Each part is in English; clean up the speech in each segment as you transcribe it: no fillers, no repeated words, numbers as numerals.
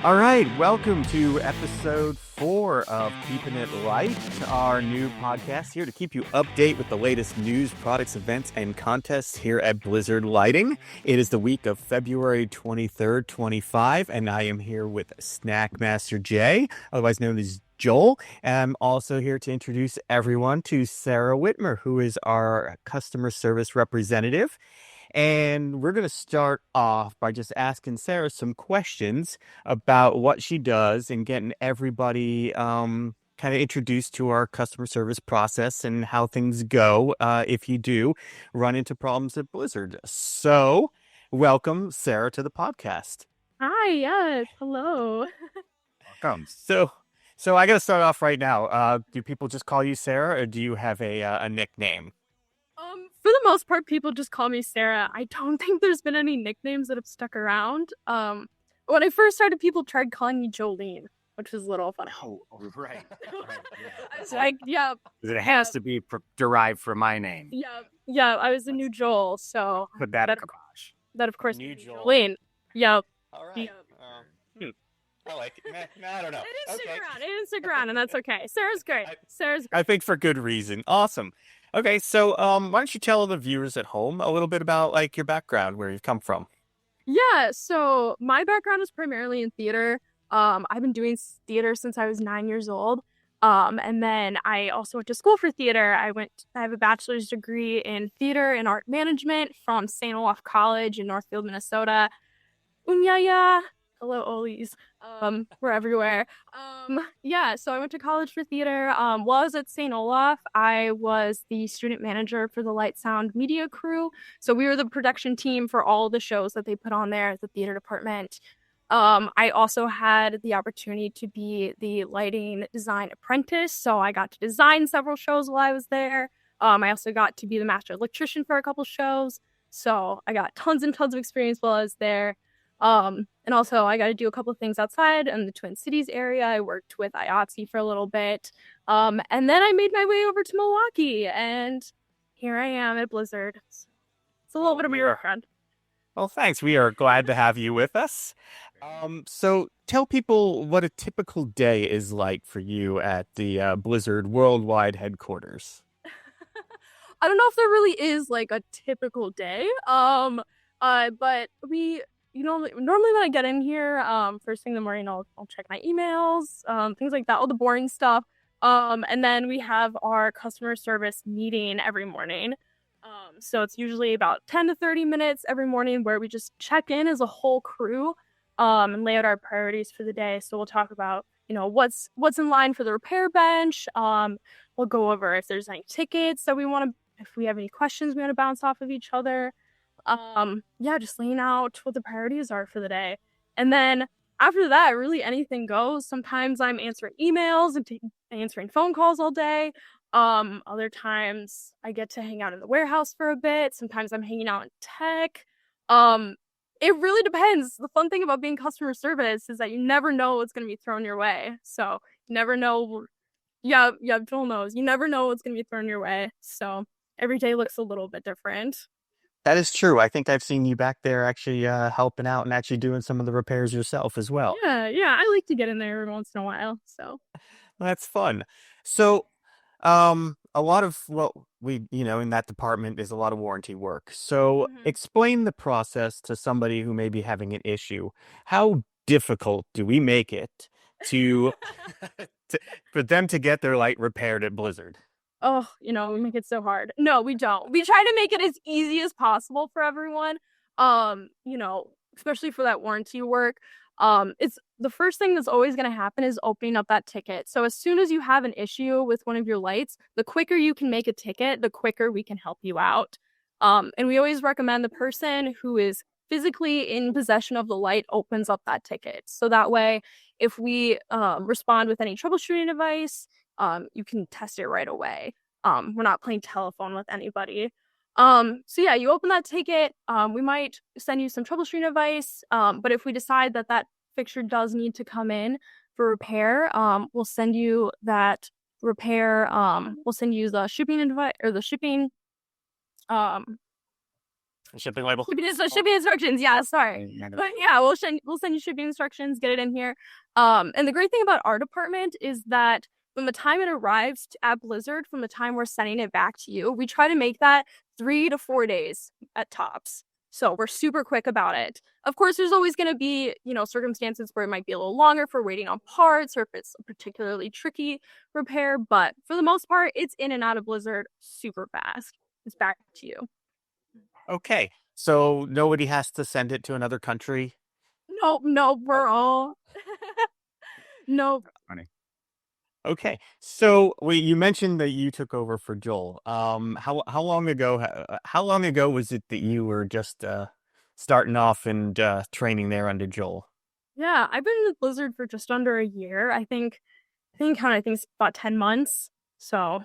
All right, welcome to episode 4 of Keeping It Light, our new podcast here to keep you update with the latest news, products, events, and contests here at Blizzard Lighting. It is the week of February 23rd, 25, and I am here with Snack Master Jay, otherwise known as Joel. And I'm also here to introduce everyone to Sarah Whitmer, who is our customer service representative. And we're going to start off by just asking Sarah some questions about what she does and getting everybody kind of introduced to our customer service process and how things go if you do run into problems at Blizzard. So, welcome, Sarah, to the podcast. Hi, yes, hello. Welcome. So I got to start off right now. Do people just call you Sarah, or do you have a nickname? For the most part, people just call me Sarah. I don't think there's been any nicknames that have stuck around. When I first started, people tried calling me Jolene, which was a little funny. Oh, right. I was like, yeah, It has to be derived from my name. yeah, I was the new Joel, so Put that that, kibosh. that of course, New Joel. Jolene. Yep. All right. Yep. I like it. I don't know. It didn't stick around, and that's okay. Sarah's great. I think for good reason. Awesome. Okay, so why don't you tell the viewers at home a little bit about like your background, where you've come from? Yeah, so my background is primarily in theater. I've been doing theater since I was 9 years old. And then I also went to school for theater. I have a bachelor's degree in theater and art management from St. Olaf College in Northfield, Minnesota. Unyaya. Hello, Olies. We're everywhere. Yeah, so I went to college for theater. While I was at St. Olaf, I was the student manager for the Light Sound Media crew. So we were the production team for all the shows that they put on there at the theater department. I also had the opportunity to be the lighting design apprentice. So I got to design several shows while I was there. I also got to be the master electrician for a couple shows. So I got tons and tons of experience while I was there. And also I got to do a couple of things outside in the Twin Cities area. I worked with IATSE for a little bit. And then I made my way over to Milwaukee, and here I am at Blizzard. It's a little bit of my background. Well, thanks. We are glad to have you with us. So tell people what a typical day is like for you at the Blizzard Worldwide headquarters. I don't know if there really is like a typical day. But we, normally when I get in here, first thing in the morning, I'll check my emails, things like that, all the boring stuff. And then we have our customer service meeting every morning. So it's usually about 10 to 30 minutes every morning where we just check in as a whole crew, and lay out our priorities for the day. So we'll talk about, what's in line for the repair bench. We'll go over if there's any tickets that if we have any questions we want to bounce off of each other. Yeah, just laying out what the priorities are for the day. And then after that, really anything goes. Sometimes I'm answering emails and answering phone calls all day. Other times I get to hang out in the warehouse for a bit. Sometimes I'm hanging out in tech. It really depends. The fun thing about being customer service is that you never know what's going to be thrown your way. So you never know. Yeah, Joel knows. You never know what's going to be thrown your way. So every day looks a little bit different. That is true. I think I've seen you back there actually helping out and actually doing some of the repairs yourself as well. Yeah, I like to get in there every once in a while. So That's fun. So, a lot of what we, in that department is a lot of warranty work. So, explain the process to somebody who may be having an issue. How difficult do we make it to, for them to get their light repaired at Blizzard? Oh, we make it so hard. No, we don't. We try to make it as easy as possible for everyone. Especially for that warranty work. It's the first thing that's always going to happen is opening up that ticket. So as soon as you have an issue with one of your lights, the quicker you can make a ticket, the quicker we can help you out. And we always recommend the person who is physically in possession of the light opens up that ticket. So that way, if we respond with any troubleshooting advice, you can test it right away. We're not playing telephone with anybody. So yeah, you open that ticket. We might send you some troubleshooting advice. But if we decide that fixture does need to come in for repair, we'll send you that repair. We'll send you the shipping advice or the shipping Shipping label. Shipping instructions. Yeah, sorry. But yeah, we'll send you shipping instructions, get it in here. And the great thing about our department is that from the time it arrives at Blizzard, from the time we're sending it back to you, we try to make that 3 to 4 days at tops. So we're super quick about it. Of course, there's always going to be, circumstances where it might be a little longer for waiting on parts or if it's a particularly tricky repair. But for the most part, it's in and out of Blizzard super fast. It's back to you. Okay. So nobody has to send it to another country? No, we're all... No. Funny. Okay. So you mentioned that you took over for Joel. How long ago was it that you were just starting off and training there under Joel? Yeah, I've been with Blizzard for just under a year. I think it's about 10 months. So,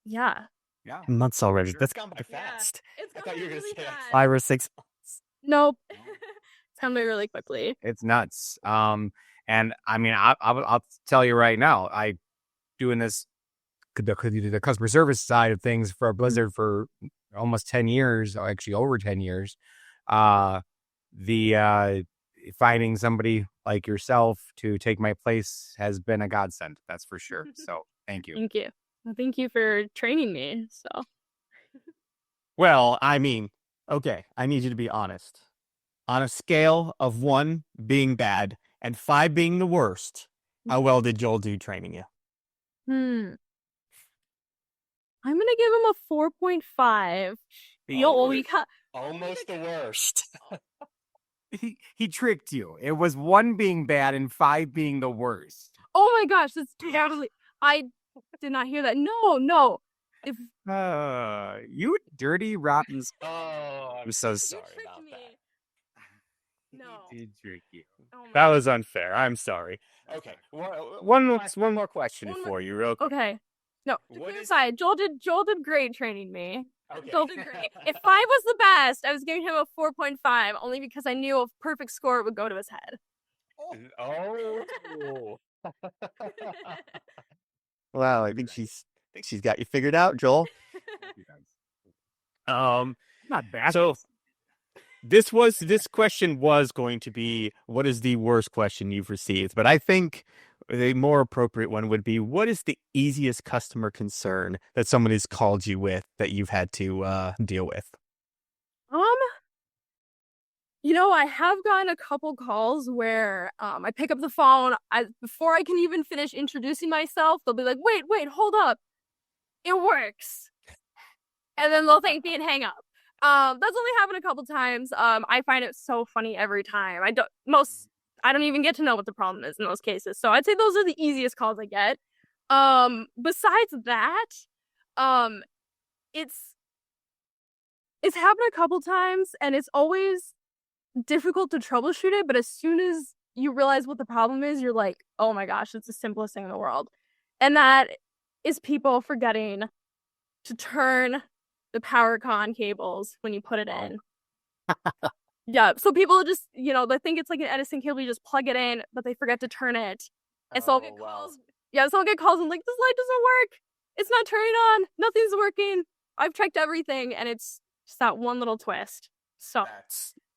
yeah. Yeah. Months already. Sure. That's gone by Yeah. fast. It's I gone thought you were by going to really say like fast. 5 or 6 months. Nope. It's gone by really quickly. It's nuts. And I mean, I'll tell you right now, I doing this the customer service side of things for Blizzard for almost 10 years, or actually over 10 years. The finding somebody like yourself to take my place has been a godsend. That's for sure. So thank you. Thank you. Well, thank you for training me. So, Well, I mean, okay, I need you to be honest. On a scale of 1 being bad and 5 being the worst, how well did Joel do training you? I'm gonna give him a 4.5. Almost the worst. He tricked you. It was 1 being bad and 5 being the worst. Oh my gosh, that's totally... I did not hear that. No. If You dirty rotten. Oh, I'm so you sorry tricked about me. that. No. He did trick you. Oh my That was unfair. I'm sorry. Okay, one more question One more- for you, real quick. Okay. No, What to is- aside, Joel did great training me. Okay. Joel did great. If 5 was the best, I was giving him a 4.5 only because I knew a perfect score would go to his head. Oh. Well, I think she's got you figured out, Joel. Not bad. So this question was going to be, what is the worst question you've received? But I think the more appropriate one would be, what is the easiest customer concern that someone has called you with that you've had to deal with? I have gotten a couple calls where I pick up the phone, before I can even finish introducing myself, they'll be like, wait, hold up. It works. And then they'll thank me and hang up. That's only happened a couple times. I find it so funny every time. I don't even get to know what the problem is in those cases. So I'd say those are the easiest calls I get. Besides that, it's happened a couple times and it's always difficult to troubleshoot it, but as soon as you realize what the problem is, you're like, oh my gosh, it's the simplest thing in the world. And that is people forgetting to turn the power con cables when you put it in. Yeah, so people just, they think it's like an Edison cable, you just plug it in, but they forget to turn it. And so I'll get calls. Yeah, so I'll get calls and like, this light doesn't work. It's not turning on. Nothing's working. I've checked everything, and it's just that one little twist. So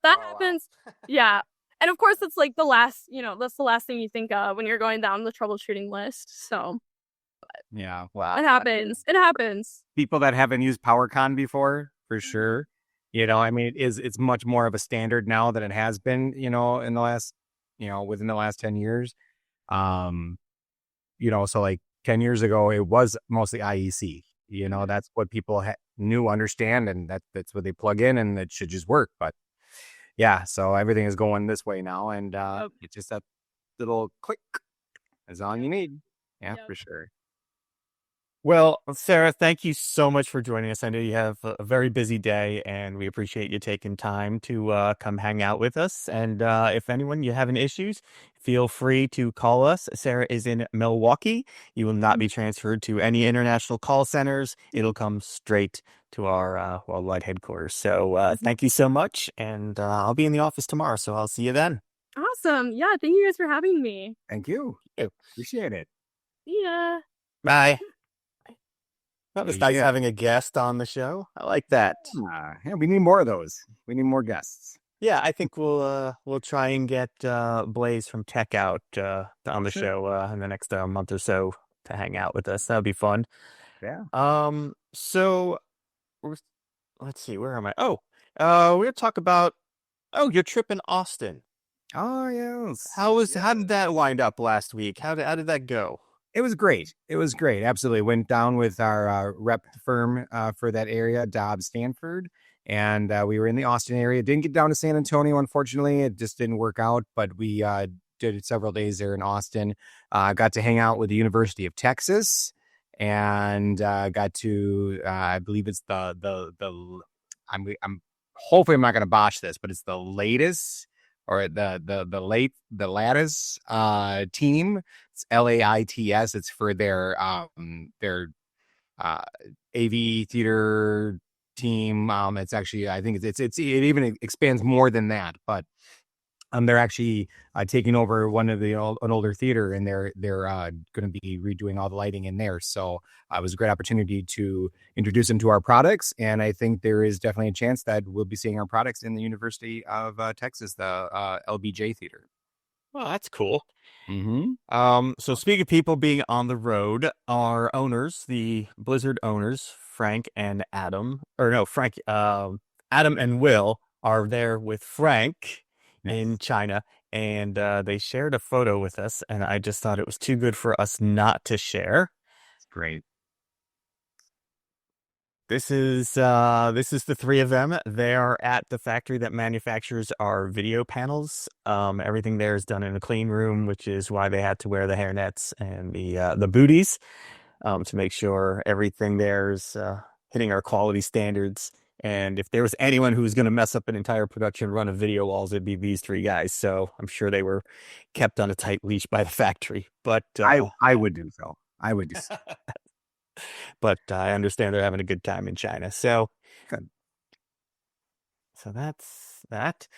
that happens. Yeah. And of course, it's like that's the last thing you think of when you're going down the troubleshooting list. So Yeah. Wow. it happens. It happens. People that haven't used PowerCon before, for sure. I mean, it's much more of a standard now than it has been, in the last, within the last 10 years. So like 10 years ago, it was mostly IEC. That's what people understand, and that's what they plug in, and it should just work. But yeah, so everything is going this way now, and it's just that little click is all you need. Yeah, for sure. Well, Sarah, thank you so much for joining us. I know you have a very busy day, and we appreciate you taking time to come hang out with us. And if you have any issues, feel free to call us. Sarah is in Milwaukee. You will not be transferred to any international call centers. It'll come straight to our worldwide headquarters. So thank you so much, and I'll be in the office tomorrow, so I'll see you then. Awesome. Yeah, thank you guys for having me. Thank you. Appreciate it. See ya. Bye. Well, it's nice Yeah. having a guest on the show. I like that. Yeah, we need more of those. We need more guests. Yeah, I think we'll try and get Blaze from Tech Out on the Sure. show in the next month or so to hang out with us. That'll be fun. Yeah. So we're- let's see, where am I? Oh, we're gonna talk about your trip in Austin. Oh, yes. How did that wind up last week? How did that go? It was great. It was great. Absolutely. Went down with our rep firm for that area, Dobbs Stanford. And we were in the Austin area. Didn't get down to San Antonio, unfortunately. It just didn't work out. But we did several days there in Austin. Got to hang out with the University of Texas. And got to, I believe it's I'm hopefully I'm not going to botch this, but it's the latest or the lattice team. It's LAITS. It's for their AV theater team. It's actually, I think it even expands more than that, but they're actually taking over one of an older theater, and they're going to be redoing all the lighting in there. So it was a great opportunity to introduce them to our products, and I think there is definitely a chance that we'll be seeing our products in the University of Texas, the LBJ Theater. Well, that's cool. Mm-hmm. So speaking of people being on the road, our owners, the Blizzard owners, Frank and Adam, or no, Frank, Adam and Will are there with Frank in China, and they shared a photo with us, and I just thought it was too good for us not to share. Great. This is the three of them. They are at the factory that manufactures our video panels. Everything there is done in a clean room, which is why they had to wear the hairnets and the booties to make sure everything there is hitting our quality standards. And if there was anyone who was going to mess up an entire production run of video walls, it'd be these three guys. So I'm sure they were kept on a tight leash by the factory. But I would do so. I would do so. But I understand they're having a good time in China. So Good. So that's that.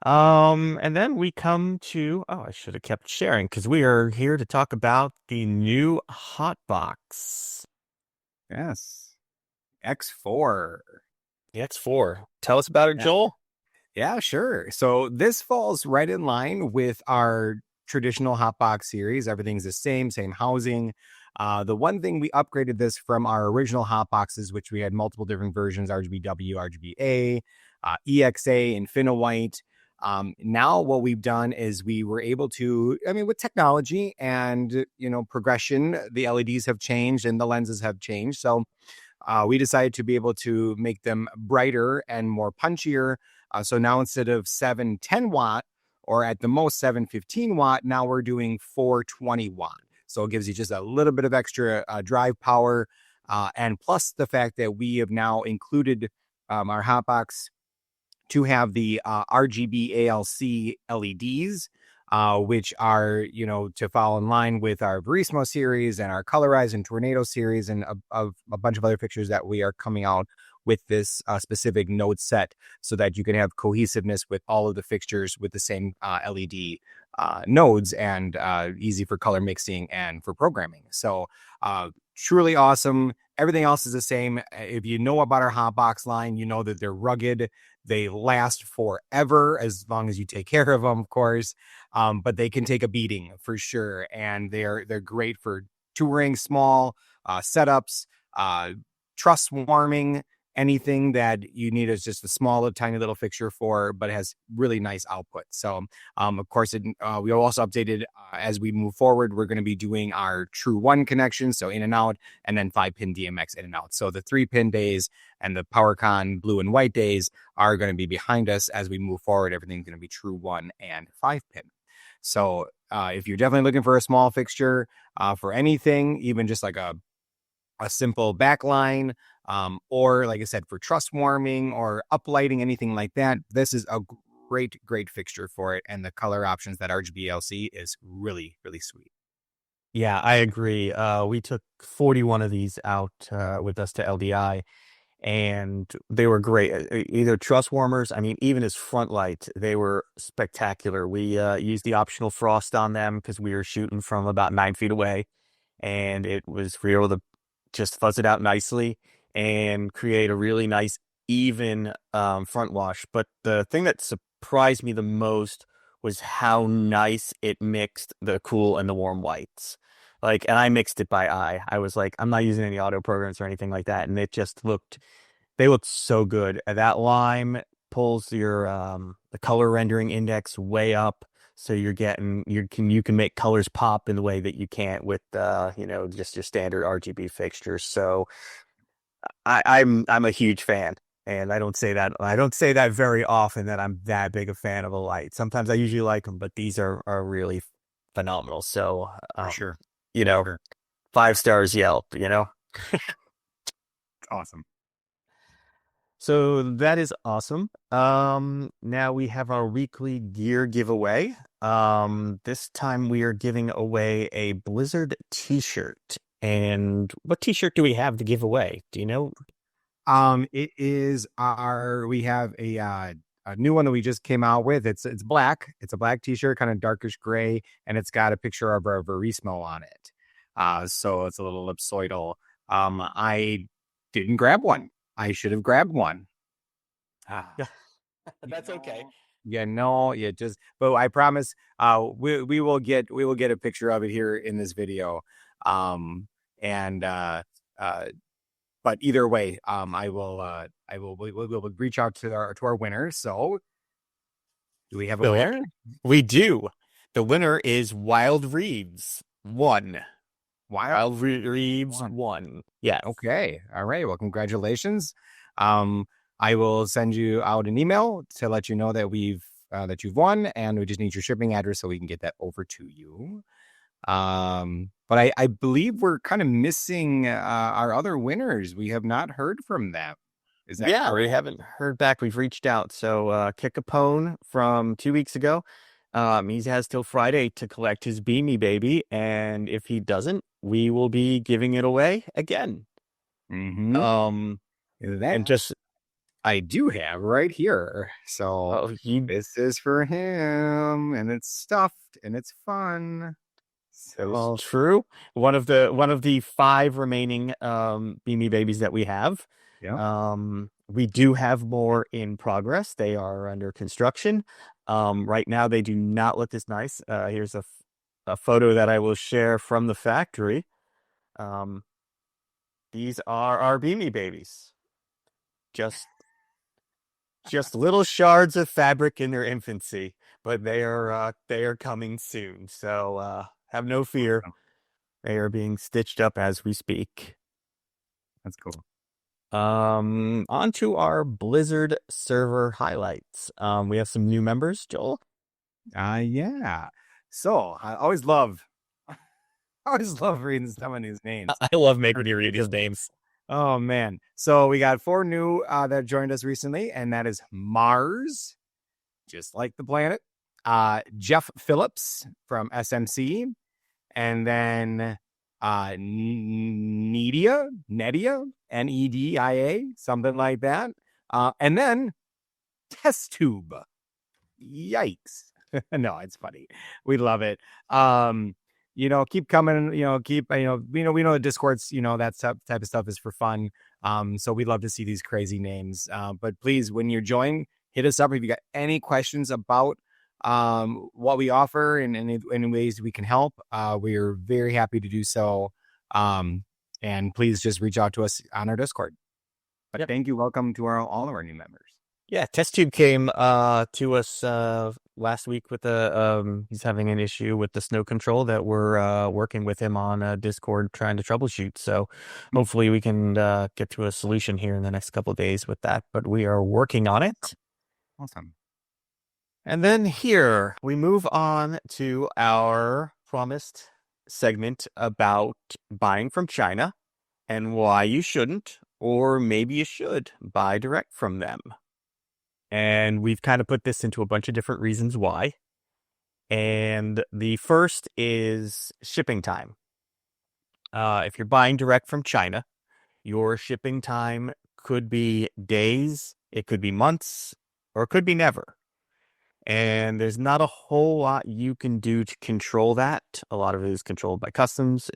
And then we come to, I should have kept sharing because we are here to talk about the new HotBox. Yes. X4. The X4. Tell us about it, Joel. Yeah, sure. So this falls right in line with our traditional HotBox series. Everything's the same housing. The one thing we upgraded this from our original HotBoxes, which we had multiple different versions, RGBW, RGBA, EXA, InfiniWhite. Now what we've done is we were able to, with technology and, progression, the LEDs have changed and the lenses have changed. So we decided to be able to make them brighter and more punchier. So now instead of 710 watt or at the most 715 watt, now we're doing 420 watt. So it gives you just a little bit of extra drive power. And plus the fact that we have now included our HotBox to have the RGB ALC LEDs, which are, to fall in line with our Verismo series and our Colorize and Tornado series and a bunch of other fixtures that we are coming out with this specific node set so that you can have cohesiveness with all of the fixtures with the same LED nodes and easy for color mixing and for programming. So truly awesome. Everything else is the same. If you know about our HotBox line, you know that they're rugged. They last forever as long as you take care of them, of course. But they can take a beating for sure. And they're great for touring small setups, truss warming. Anything that you need is just a small, tiny little fixture for, but it has really nice output. So, of course, we also updated as we move forward. We're going to be doing our True 1 connection, so in and out, and then 5-pin DMX in and out. So the 3-pin days and the PowerCon blue and white days are going to be behind us as we move forward. Everything's going to be True 1 and 5-pin. So if you're definitely looking for a small fixture for anything, even just like a simple backline, or like I said, for truss warming or uplighting, anything like that, this is a great fixture for it. And the color options that RGBLC is really, really sweet. Yeah, I agree. We took 41 of these out with us to LDI, and they were great. Either truss warmers, even as front light, they were spectacular. We used the optional frost on them because we were shooting from about 9 feet away, and it was real to just fuzz it out nicely and create a really nice, even front wash. But the thing that surprised me the most was how nice it mixed the cool and the warm whites. Like, and I mixed it by eye. I was like, I'm not using any auto programs or anything like that. And it just they looked so good. That lime pulls your the color rendering index way up, so you can make colors pop in the way that you can't with just your standard RGB fixtures. So I'm a huge fan, and I don't say that very often that I'm that big a fan of a light. Sometimes I usually like them, but these are really phenomenal. So For sure. you know, Sure. 5 stars Yelp. Awesome. So that is awesome. Now we have our weekly gear giveaway. This time we are giving away a Blizzard t-shirt. And what t-shirt do we have to give away? Do you know? It is we have a new one that we just came out with. It's black. It's a black t-shirt, kind of darkish gray, and it's got a picture of a Verismo on it. So it's a little ellipsoidal. I didn't grab one. I should have grabbed one. That's okay. But I promise we will get a picture of it here in this video. But either way, we will reach out to our winners. So do we have a winner? We do. The winner is Wild Reeves 1. Wild Reeves 1. Yeah. Okay. All right. Well, congratulations. I will send you out an email to let you know that that you've won, and we just need your shipping address so we can get that over to you. But I believe we're kind of missing our other winners. We have not heard from them. Is that correct? We haven't heard back. We've reached out. So Keepin from 2 weeks ago, he has till Friday to collect his Beamy Baby, and if he doesn't, we will be giving it away again. And just I do have right here. So this is for him, and it's stuffed and it's fun. So true. One of the 5 remaining Beamy Babies that we have. Yeah. We do have more in progress. They are under construction. Right now they do not look this nice. Here's a photo that I will share from the factory. These are our Beamy Babies. Just little shards of fabric in their infancy, but they are coming soon. So have no fear. They are being stitched up as we speak. That's cool. On to our Blizzard server highlights. We have some new members, Joel. Yeah. So I always love reading some of these names. I love making you read his names. Oh man. So we got 4 new that joined us recently, and that is Mars, just like the planet. Jeff Phillips from SMC, and then Nedia, Nedia, something like that. And then Test Tube. Yikes. No, it's funny. We love it. Keep coming, we know the Discords, that type of stuff is for fun. So we'd love to see these crazy names. But please, when you're joining, hit us up if you got any questions about what we offer and any ways we can help. We're very happy to do so. And please just reach out to us on our Discord. But Thank you. Welcome to all of our new members. Yeah, Test Tube came to us last week with he's having an issue with the snow control that we're working with him on Discord trying to troubleshoot. So hopefully we can get to a solution here in the next couple of days with that. But we are working on it. Awesome. And then here we move on to our promised segment about buying from China and why you shouldn't, or maybe you should, buy direct from them. And we've kind of put this into a bunch of different reasons why. And the first is shipping time. If you're buying direct from China, your shipping time could be days, it could be months, or it could be never. And there's not a whole lot you can do to control that. A lot of it is controlled by customs,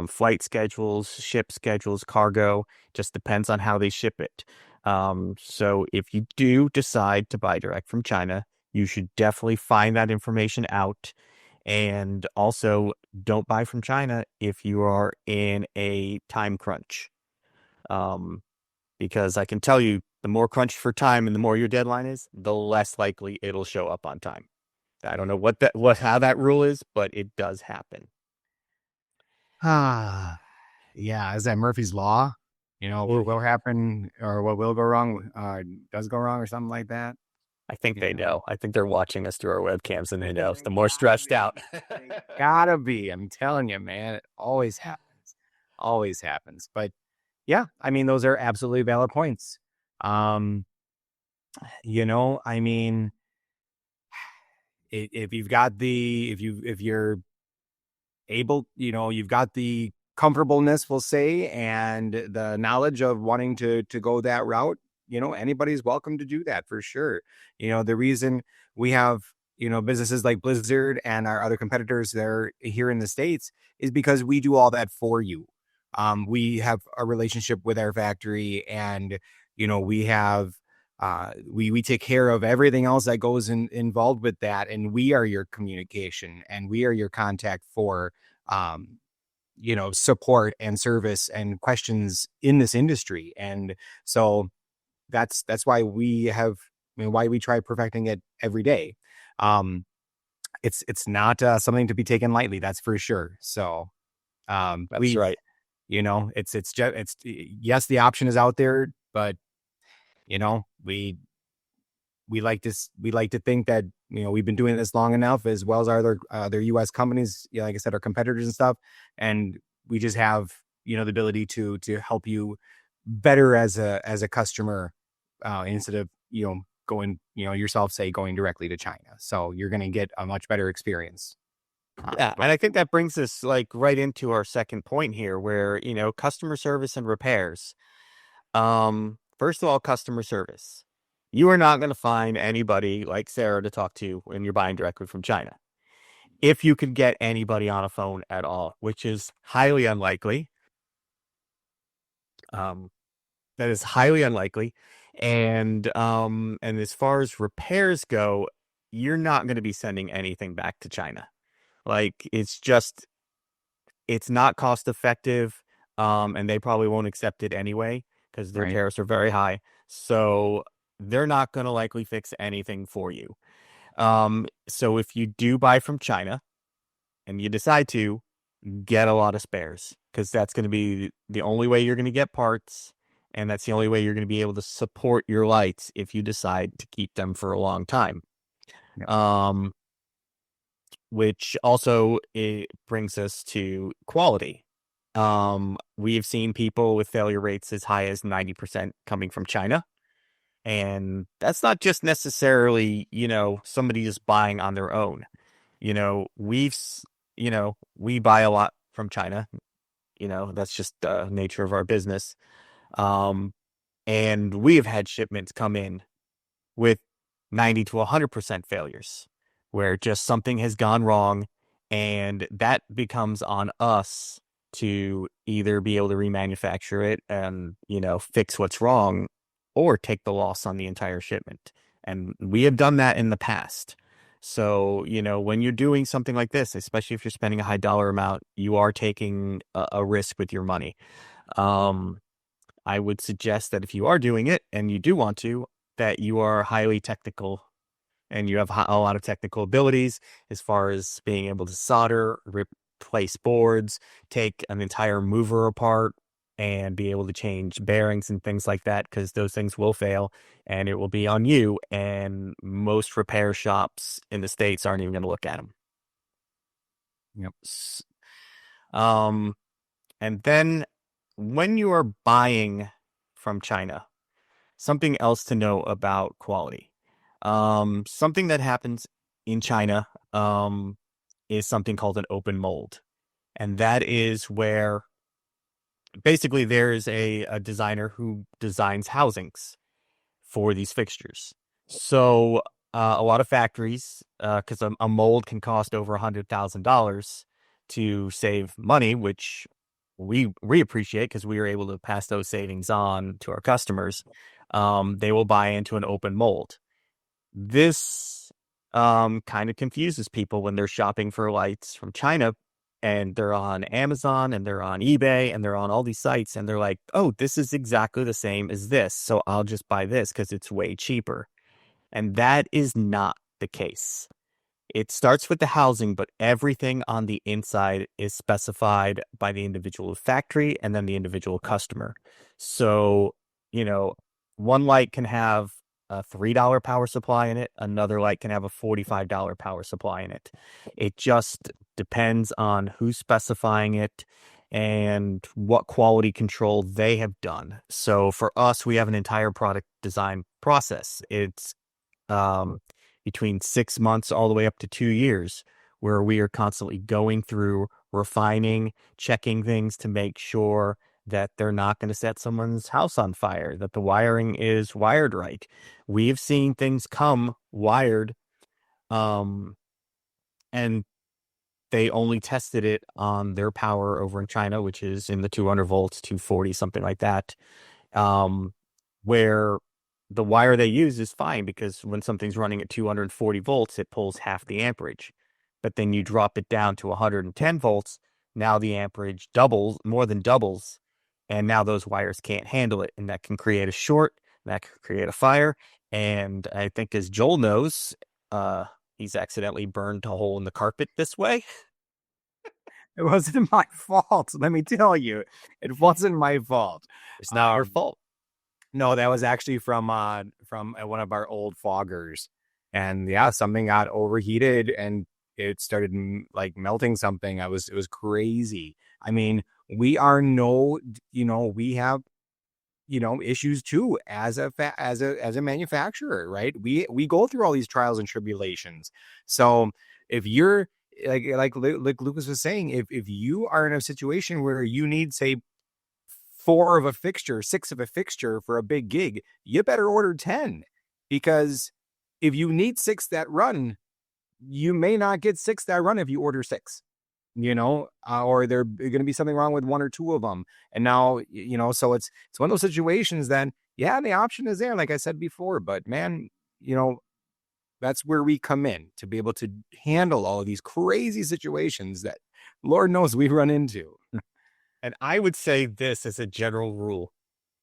flight schedules, ship schedules, cargo. Just depends on how they ship it. So if you do decide to buy direct from China, you should definitely find that information out. And also, don't buy from China if you are in a time crunch. Um, because I can tell you, the more crunch for time and the more your deadline is, the less likely it'll show up on time. I don't know how that rule is, but it does happen. Ah, yeah. Is that Murphy's Law? What will happen or what will go wrong does go wrong or something like that. I think they Yeah. know. I think they're watching us through our webcams and they know. They The more stressed out. gotta be. I'm telling you, man. It always happens. Always happens. But yeah, I mean, those are absolutely valid points. I mean, if you've got if you're able, you've got the comfortableness, we'll say, and the knowledge of wanting to go that route, anybody's welcome to do that for sure. The reason we have, businesses like Blizzard and our other competitors there here in the States is because we do all that for you. We have a relationship with our factory, and we have we take care of everything else that goes involved with that, and we are your communication and we are your contact for support and service and questions in this industry. And so that's why why we try perfecting it every day. It's not something to be taken lightly, that's for sure. So That's right. it's just, yes, the option is out there, but we like to think that we've been doing this long enough, as well as our other U.S. companies, like I said, our competitors and stuff, and we just have the ability to help you better as a customer, instead of going yourself, say, going directly to China. So you're going to get a much better experience. Yeah, and I think that brings us like right into our second point here, where customer service and repairs. First of all, customer service. You are not going to find anybody like Sarah to talk to when you're buying directly from China. If you can get anybody on a phone at all, which is highly unlikely. That is highly unlikely. And as far as repairs go, you're not going to be sending anything back to China. Like it's not cost effective. And they probably won't accept it anyway because their Right. tariffs are very high. So they're not going to likely fix anything for you. So if you do buy from China and you decide to, get a lot of spares, because that's going to be the only way you're going to get parts. And that's the only way you're going to be able to support your lights if you decide to keep them for a long time. Yep. Which also it brings us to quality. We've seen people with failure rates as high as 90% coming from China. And that's not just necessarily, somebody just buying on their own. We buy a lot from China. That's just the nature of our business. And we have had shipments come in with 90 to 100% failures, where just something has gone wrong, and that becomes on us to either be able to remanufacture it and, fix what's wrong, or take the loss on the entire shipment. And we have done that in the past. So, when you're doing something like this, especially if you're spending a high dollar amount, you are taking a risk with your money. I would suggest that if you are doing it and you do want to, that you are highly technical and you have a lot of technical abilities as far as being able to solder, replace boards, take an entire mover apart, and be able to change bearings and things like that, because those things will fail and it will be on you. And most repair shops in the States aren't even going to look at them. Yep. And then when you are buying from China, something else to know about quality. Something that happens in China is something called an open mold. And that is where basically there's a designer who designs housings for these fixtures. So a lot of factories, because a mold can cost over $100,000 to save money, which we appreciate because we are able to pass those savings on to our customers. They will buy into an open mold. This kind of confuses people when they're shopping for lights from China and they're on Amazon and they're on eBay and they're on all these sites and they're like, oh, this is exactly the same as this. So I'll just buy this because it's way cheaper. And that is not the case. It starts with the housing, but everything on the inside is specified by the individual factory and then the individual customer. So, you know, one light can have a $3 power supply in it. Another light can have a $45 power supply in it. It just depends on who's specifying it and what quality control they have done. So for us, we have an entire product design process. It's um, between 6 months all the way up to 2 years, where we are constantly going through, refining, checking things to make sure that they're not going to set someone's house on fire, that the wiring is wired right. We've seen things come wired, and they only tested it on their power over in China, which is in the 200 volts, 240, something like that, where the wire they use is fine because when something's running at 240 volts, it pulls half the amperage. But then you drop it down to 110 volts, now the amperage doubles, more than doubles, and now those wires can't handle it, and that can create a short, that can create a fire. And I think, as Joel knows, he's accidentally burned a hole in the carpet this way. It wasn't my fault. Let me tell you, it wasn't my fault. It's not our fault. No, that was actually from one of our old foggers, and yeah, something got overheated and it started like melting something. It was crazy. I mean, we have issues too as a manufacturer, right? We go through all these trials and tribulations. So if you're like Lucas was saying, if you are in a situation where you need, say, 4 of a fixture, 6 of a fixture for a big gig, you better order 10, because if you need 6 that run, you may not get 6 that run if you order 6, or there's going to be something wrong with 1 or 2 of them. And now, so it's one of those situations then, yeah, the option is there, like I said before, but man, that's where we come in to be able to handle all of these crazy situations that Lord knows we run into. And I would say this as a general rule: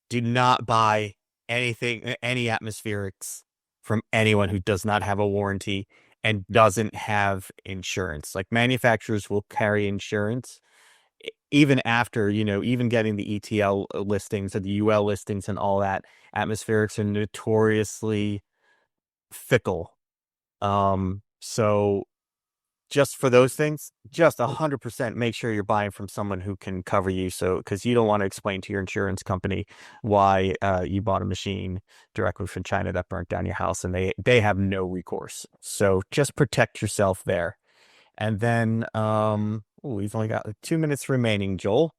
do not buy any atmospherics from anyone who does not have a warranty and doesn't have insurance. Like, manufacturers will carry insurance even after, even getting the ETL listings or the UL listings and all that. Atmospherics are notoriously fickle. So just for those things, just 100% make sure you're buying from someone who can cover you. So, because you don't want to explain to your insurance company why you bought a machine directly from China that burnt down your house, and they have no recourse. So just protect yourself there. And then, we've only got 2 minutes remaining, Joel.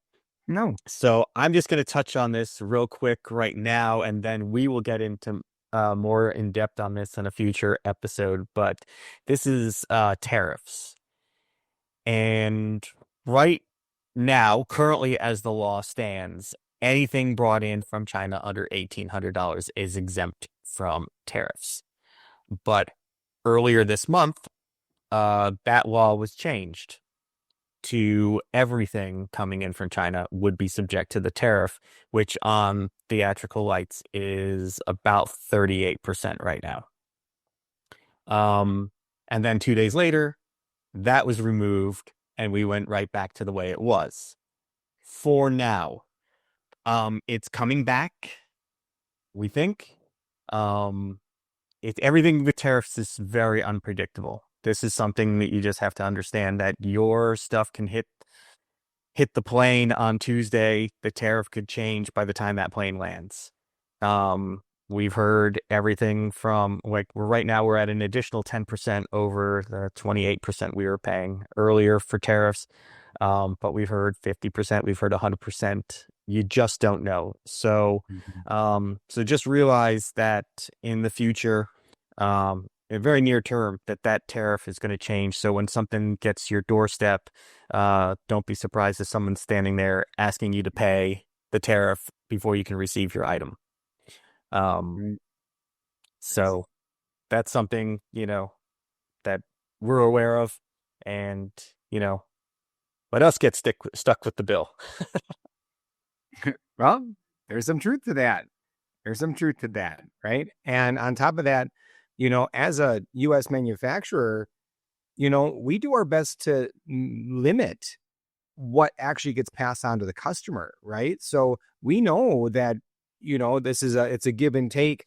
No. So I'm just going to touch on this real quick right now, and then we will get into more in depth on this in a future episode. But this is tariffs. And right now, currently, as the law stands, anything brought in from China under $1,800 is exempt from tariffs. But earlier this month, that law was changed to everything coming in from China would be subject to the tariff, which on theatrical lights is about 38% right now. And then 2 days later, that was removed and we went right back to the way it was. For now, it's coming back, we think. Everything with tariffs is very unpredictable. This is something that you just have to understand, that your stuff can hit the plane on Tuesday. The tariff could change by the time that plane lands. We've heard everything from, like, right now we're at an additional 10% over the 28% we were paying earlier for tariffs. But we've heard 50%, we've heard 100%. You just don't know. So, so just realize that in the future, in a very near term that tariff is going to change. So when something gets to your doorstep, don't be surprised if someone's standing there asking you to pay the tariff before you can receive your item. So that's something, that we're aware of, and, let us get stuck with the bill. Well, there's some truth to that. Right? And on top of that, as a U.S. manufacturer, we do our best to limit what actually gets passed on to the customer, right? So we know that, it's a give and take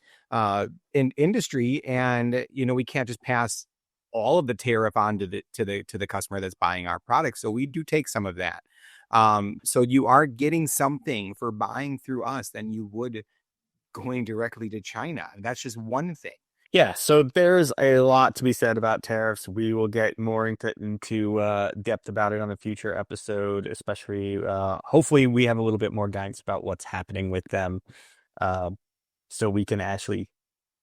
in industry, and, we can't just pass all of the tariff on to the customer that's buying our product. So we do take some of that. So you are getting something for buying through us than you would going directly to China. That's just one thing. Yeah, so there's a lot to be said about tariffs. We will get more into depth about it on a future episode, especially hopefully we have a little bit more guidance about what's happening with them, so we can actually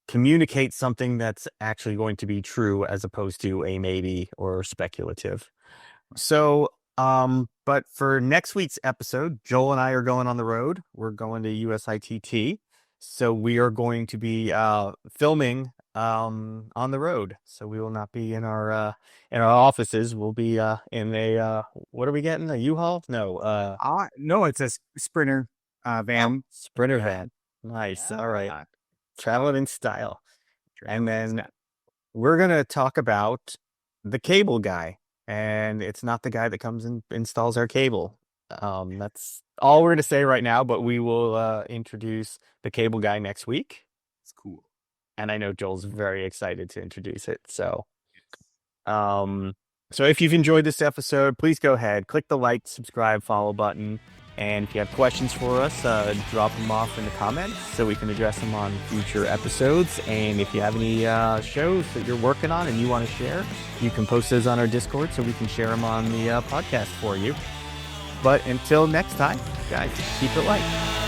communicate something that's actually going to be true as opposed to a maybe or speculative. So, but for next week's episode, Joel and I are going on the road. We're going to USITT. So we are going to be filming on the road. So we will not be in our offices. We'll be in a what are we getting? A U-Haul? No. No, it's a Sprinter van. Sprinter van. Nice. All right. Traveling in style. And then we're gonna talk about the cable guy. And it's not the guy that comes and installs our cable. That's all we're going to say right now, but we will introduce the cable guy next week. It's cool. And I know Joel's very excited to introduce it. So if you've enjoyed this episode, please go ahead, click the like, subscribe, follow button. And if you have questions for us, drop them off in the comments so we can address them on future episodes. And if you have any shows that you're working on and you want to share, you can post those on our Discord so we can share them on the podcast for you. But until next time, guys, keep it light.